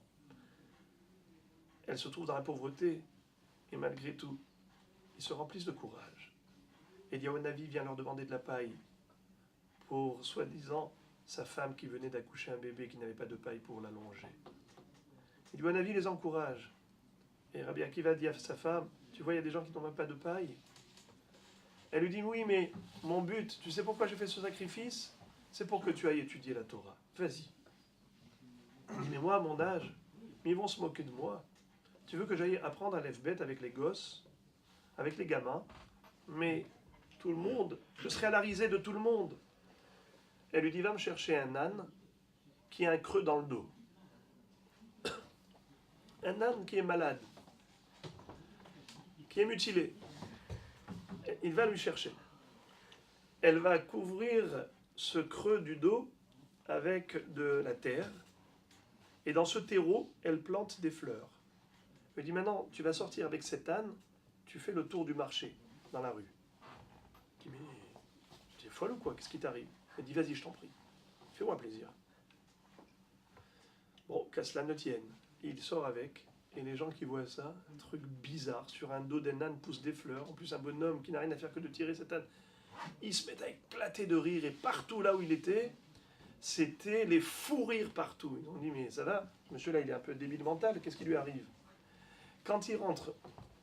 elle se trouve dans la pauvreté. Et malgré tout, ils se remplissent de courage. Et Yahonavi vient leur demander de la paille pour, soi-disant, sa femme qui venait d'accoucher un bébé qui n'avait pas de paille pour l'allonger. Et Yahonavi les encourage. Et Rabbi Akiva dit à sa femme, tu vois, il y a des gens qui n'ont même pas de paille. Elle lui dit, oui, mais mon but, tu sais pourquoi j'ai fait ce sacrifice? C'est pour que tu ailles étudier la Torah. Vas-y. Il dit, mais moi, à mon âge, mais ils vont se moquer de moi. Tu veux que j'aille apprendre à l'Alphabet avec les gosses, avec les gamins, mais tout le monde, je serai à la risée de tout le monde. Elle lui dit, va me chercher un âne qui a un creux dans le dos. Un âne qui est malade, qui est mutilé. Il va lui chercher. Elle va couvrir ce creux du dos avec de la terre, et dans ce terreau, elle plante des fleurs. Elle lui dit, maintenant, tu vas sortir avec cet âne, tu fais le tour du marché, dans la rue. Je dis, mais tu es folle ou quoi? Qu'est-ce qui t'arrive? Elle dit, vas-y, je t'en prie, fais-moi plaisir. Bon, qu'à cela ne tienne. Il sort avec, et les gens qui voient ça, un truc bizarre, sur un dos d'un âne pousse des fleurs, en plus un bonhomme qui n'a rien à faire que de tirer cet âne, ils se mettent à éclater de rire, et partout là où il était, c'était les fous rires partout. Ils ont dit, mais ça va, ce monsieur-là, il est un peu débile mental, qu'est-ce qui lui arrive? Quand il rentre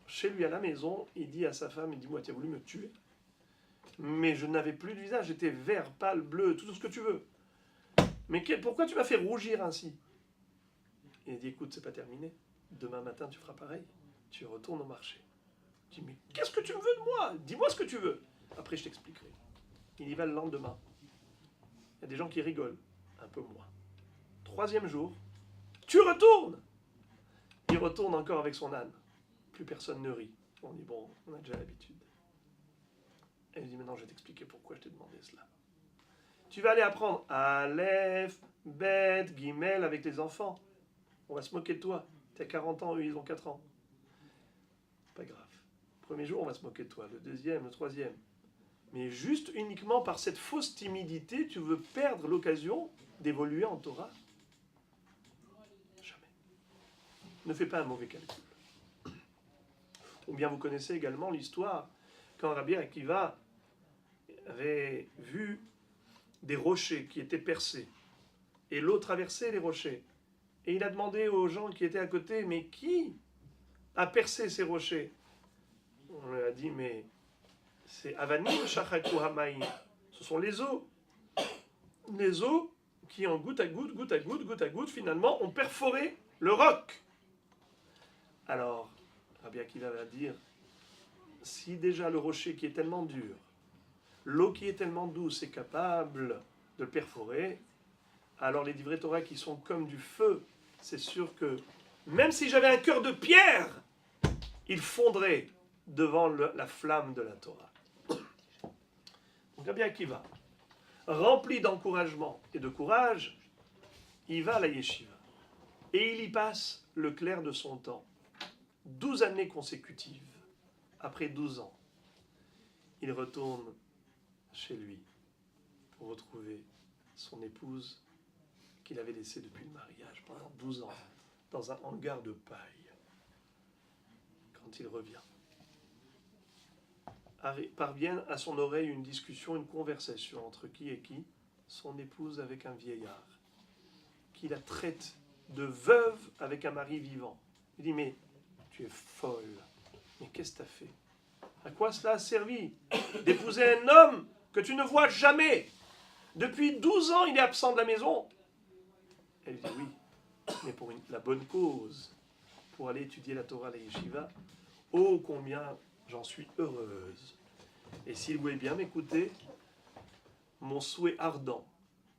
chez lui à la maison, il dit à sa femme, il dit, moi, tu as voulu me tuer, mais je n'avais plus de visage, j'étais vert, pâle, bleu, tout ce que tu veux. Mais pourquoi tu m'as fait rougir ainsi? Il dit, écoute, c'est pas terminé. Demain matin, tu feras pareil. Tu retournes au marché. Je dis, mais qu'est-ce que tu veux de moi? Dis-moi ce que tu veux. Après, je t'expliquerai. Il y va le lendemain. Il y a des gens qui rigolent. Un peu moins. 3e jour, tu retournes. Il retourne encore avec son âne. Plus personne ne rit. On dit, bon, on a déjà l'habitude. Elle dit, maintenant, je vais t'expliquer pourquoi je t'ai demandé cela. Tu vas aller apprendre Aleph, Bet, Gimel avec les enfants. On va se moquer de toi. Tu as 40 ans, eux, ils ont 4 ans. Pas grave. Premier jour, on va se moquer de toi. Le deuxième, le troisième. Mais juste uniquement par cette fausse timidité, tu veux perdre l'occasion d'évoluer en Torah? Jamais. Ne fais pas un mauvais calcul. Ou bien vous connaissez également l'histoire quand Rabbi Akiva avait vu des rochers qui étaient percés. Et l'eau traversait les rochers. Et il a demandé aux gens qui étaient à côté, mais qui a percé ces rochers? On lui a dit, mais c'est Avanim Shachaku Hamaim. Ce sont les eaux. Les eaux qui, en goutte à goutte, goutte à goutte, goutte à goutte, finalement, ont perforé le roc. Alors, Rabbi Akiva va dire, si déjà le rocher qui est tellement dur, l'eau qui est tellement douce est capable de le perforer, alors les divrei Torah qui sont comme du feu, c'est sûr que même si j'avais un cœur de pierre, il fondrait devant la flamme de la Torah. Donc Rabbi Akiva, rempli d'encouragement et de courage, il va à la yeshiva. Et il y passe le clair de son temps. 12 années consécutives. après 12 ans, il retourne chez lui pour retrouver son épouse qu'il avait laissée depuis le mariage pendant 12 ans dans un hangar de paille. Quand il revient, parvient à son oreille une discussion, une conversation entre qui et qui? Son épouse avec un vieillard, qui la traite de veuve avec un mari vivant. Il dit, mais tu es folle, mais qu'est-ce que tu as fait? À quoi cela a servi d'épouser un homme que tu ne vois jamais? Depuis 12 ans, il est absent de la maison. Elle dit, oui, mais pour la bonne cause, pour aller étudier la Torah à la yeshiva. Oh, combien j'en suis heureuse. Et s'il voulait bien m'écouter, mon souhait ardent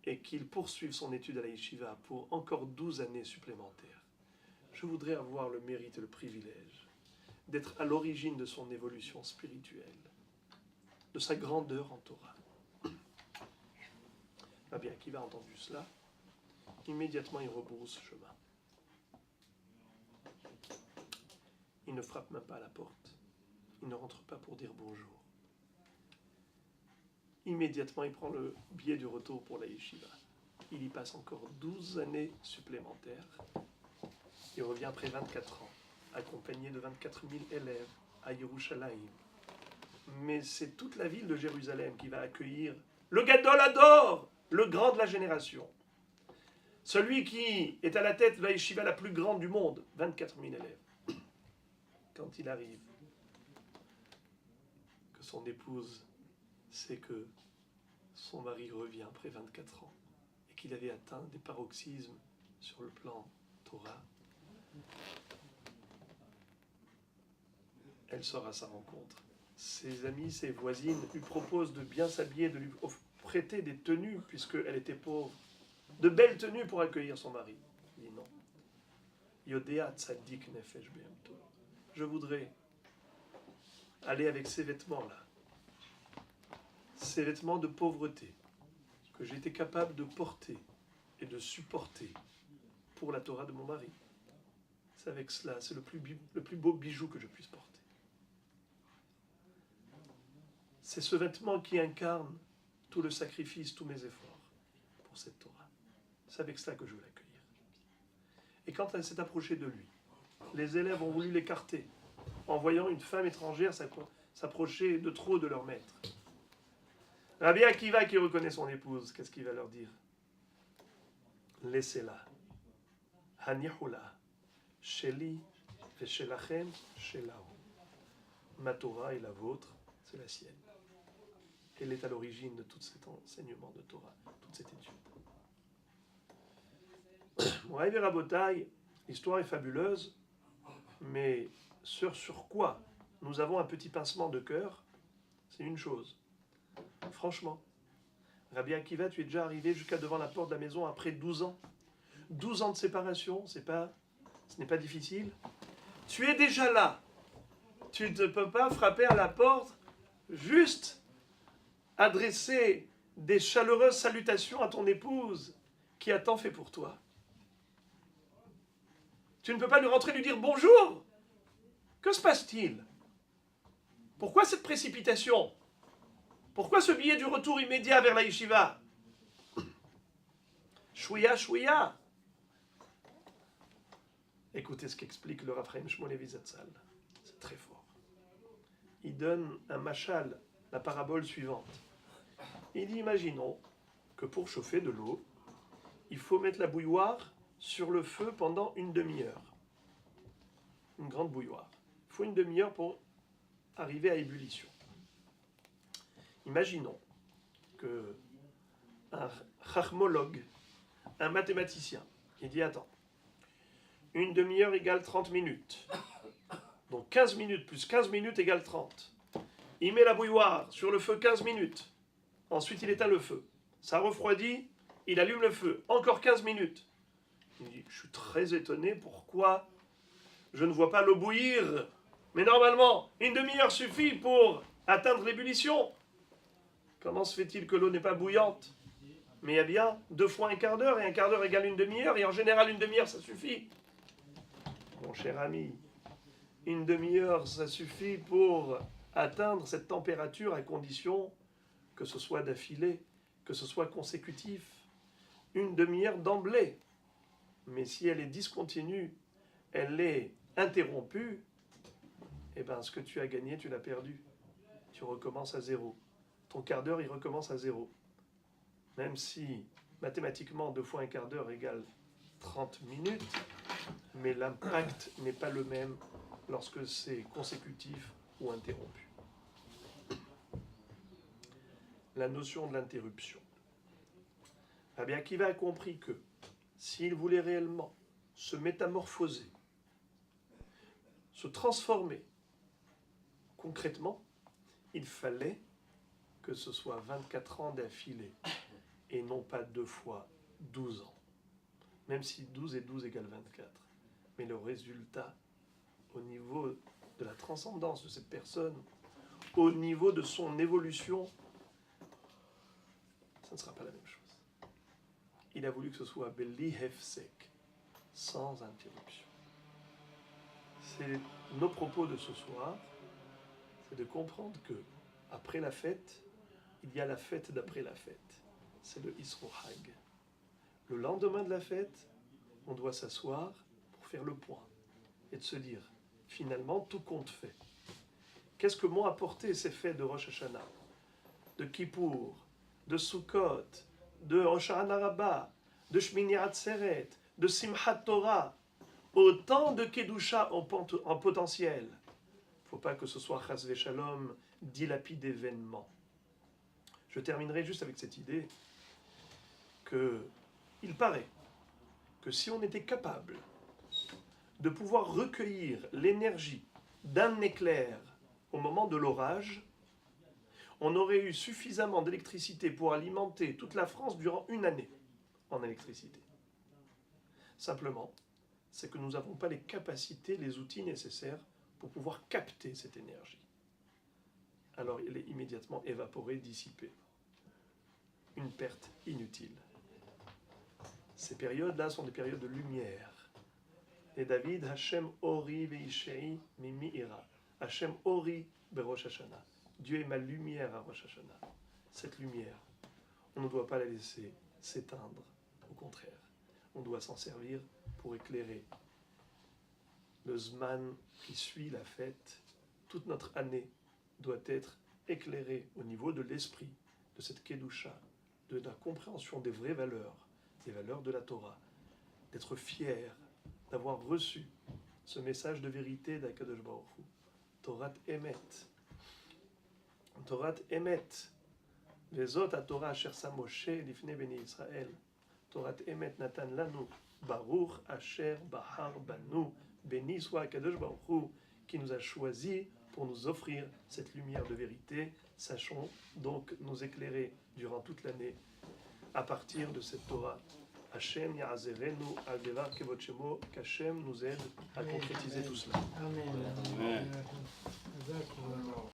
est qu'il poursuive son étude à la yeshiva pour encore 12 années supplémentaires. Je voudrais avoir le mérite et le privilège d'être à l'origine de son évolution spirituelle, de sa grandeur en Torah. Rabbi Akiva a entendu cela, immédiatement il rebrousse chemin. Il ne frappe même pas à la porte, il ne rentre pas pour dire bonjour. Immédiatement, il prend le billet du retour pour la yeshiva. Il y passe encore 12 années supplémentaires. Il revient après 24 ans, accompagné de 24 000 élèves à Yerushalayim. Mais c'est toute la ville de Jérusalem qui va accueillir le Gadol Hador, le grand de la génération. Celui qui est à la tête de la yeshiva la plus grande du monde, 24 000 élèves. Quand il arrive, que son épouse sait que son mari revient après 24 ans et qu'il avait atteint des paroxysmes sur le plan Torah, elle sort à sa rencontre. Ses amis, ses voisines lui proposent de bien s'habiller, de lui prêter des tenues, puisqu'elle était pauvre, de belles tenues pour accueillir son mari. Il dit non. Yodea tzadik nefesh be'emto. Je voudrais aller avec ces vêtements-là, ces vêtements de pauvreté que j'étais capable de porter et de supporter pour la Torah de mon mari. C'est avec cela, c'est le plus beau bijou que je puisse porter. C'est ce vêtement qui incarne tout le sacrifice, tous mes efforts pour cette Torah. C'est avec cela que je veux l'accueillir. Et quand elle s'est approchée de lui, les élèves ont voulu l'écarter en voyant une femme étrangère s'approcher de trop de leur maître. Rabbi Akiva, qui reconnaît son épouse, qu'est-ce qu'il va leur dire? Laissez-la. Hanihula. Sheli veshelachem shelahu. Ma Torah est la vôtre, c'est la sienne. Elle est à l'origine de tout cet enseignement de Torah, toute cette étude. Moraï Rabotai, l'histoire est fabuleuse, mais sur quoi nous avons un petit pincement de cœur, c'est une chose. Franchement, Rabbi Akiva, tu es déjà arrivé jusqu'à devant la porte de la maison après 12 ans. 12 ans de séparation, ce n'est pas difficile. Tu es déjà là. Tu ne peux pas frapper à la porte, juste adresser des chaleureuses salutations à ton épouse qui a tant fait pour toi. Tu ne peux pas lui rentrer et lui dire bonjour. Que se passe-t-il? Pourquoi cette précipitation? Pourquoi ce billet du retour immédiat vers la yeshiva? Chouïa, chouïa. Écoutez ce qu'explique le Rav Chaim Shmulevitz Zatzal. C'est très fort. Il donne un machal, la parabole suivante. Il dit, imaginons que pour chauffer de l'eau, il faut mettre la bouilloire sur le feu pendant une demi-heure. Une grande bouilloire. Il faut une demi-heure pour arriver à ébullition. Imaginons que un chachmologue, un mathématicien, il dit, attends, une demi-heure égale 30 minutes. Donc 15 minutes plus 15 minutes égale 30. Il met la bouilloire sur le feu 15 minutes. Ensuite, il éteint le feu. Ça refroidit, il allume le feu. Encore 15 minutes. Il dit, je suis très étonné, pourquoi je ne vois pas l'eau bouillir? Mais normalement, une demi-heure suffit pour atteindre l'ébullition. Comment se fait-il que l'eau n'est pas bouillante? Mais il y a bien 2 fois un quart d'heure, et un quart d'heure égale une demi-heure, et en général, une demi-heure, ça suffit. Mon cher ami, Une demi-heure, ça suffit pour atteindre cette température à condition que ce soit d'affilée, que ce soit consécutif. Une demi-heure d'emblée. Mais si elle est discontinue, elle est interrompue, eh bien ce que tu as gagné, tu l'as perdu. Tu recommences à zéro. Ton quart d'heure, il recommence à zéro. Même si mathématiquement 2 fois un quart d'heure égale 30 minutes, mais l'impact n'est pas le même lorsque c'est consécutif ou interrompu. La notion de l'interruption. Rabbi Akiva a compris que s'il voulait réellement se métamorphoser, se transformer concrètement, il fallait que ce soit 24 ans d'affilée et non pas 2 fois 12 ans. Même si 12 et 12 égale 24. Mais le résultat, au niveau de la transcendance de cette personne, au niveau de son évolution, ça ne sera pas la même chose. Il a voulu que ce soit Beli Hefsek, sans interruption. C'est nos propos de ce soir, c'est de comprendre que après la fête, il y a la fête d'après la fête. C'est le Isro Hag. Le lendemain de la fête, on doit s'asseoir pour faire le point et de se dire, finalement, tout compte fait. Qu'est-ce que m'ont apporté ces fêtes de Rosh Hashanah, de Kippour, de Sukkot, de Rosh Hashanah Rabbah, de Shmini Atzeret, de Simchat Torah, autant de Kedusha en potentiel. Il ne faut pas que ce soit Chas Veshalom, dilapide événement. Je terminerai juste avec cette idée qu'il paraît que si on était capable de pouvoir recueillir l'énergie d'un éclair au moment de l'orage, on aurait eu suffisamment d'électricité pour alimenter toute la France durant 1 année en électricité. Simplement, c'est que nous n'avons pas les capacités, les outils nécessaires pour pouvoir capter cette énergie. Alors elle est immédiatement évaporée, dissipée. Une perte inutile. Ces périodes-là sont des périodes de lumière. Et David, Hashem Ori veishei mimi ira. Hashem Ori berosh Hashanah. Dieu est ma lumière à Rosh Hashanah. Cette lumière, on ne doit pas la laisser s'éteindre. Au contraire, on doit s'en servir pour éclairer le Zman qui suit la fête. Toute notre année doit être éclairée au niveau de l'esprit, de cette Kedusha, de la compréhension des vraies valeurs, des valeurs de la Torah, d'être fier d'avoir reçu ce message de vérité d'Akadosh Baruch Hu. Torat Emet. Torat Emet. Vezot ha-Torah asher sam Moshe lifnei bnei Israël. Torat Emet natan lanu. Baruch asher bahar banu. Béni soit Akadosh Baruch Hu qui nous a choisis pour nous offrir cette lumière de vérité. Sachons donc nous éclairer durant toute l'année à partir de cette Torah. Hashem ya'azerenu al devar kevod shemo, qu'Hashem nous aide à concrétiser tout cela. Amen.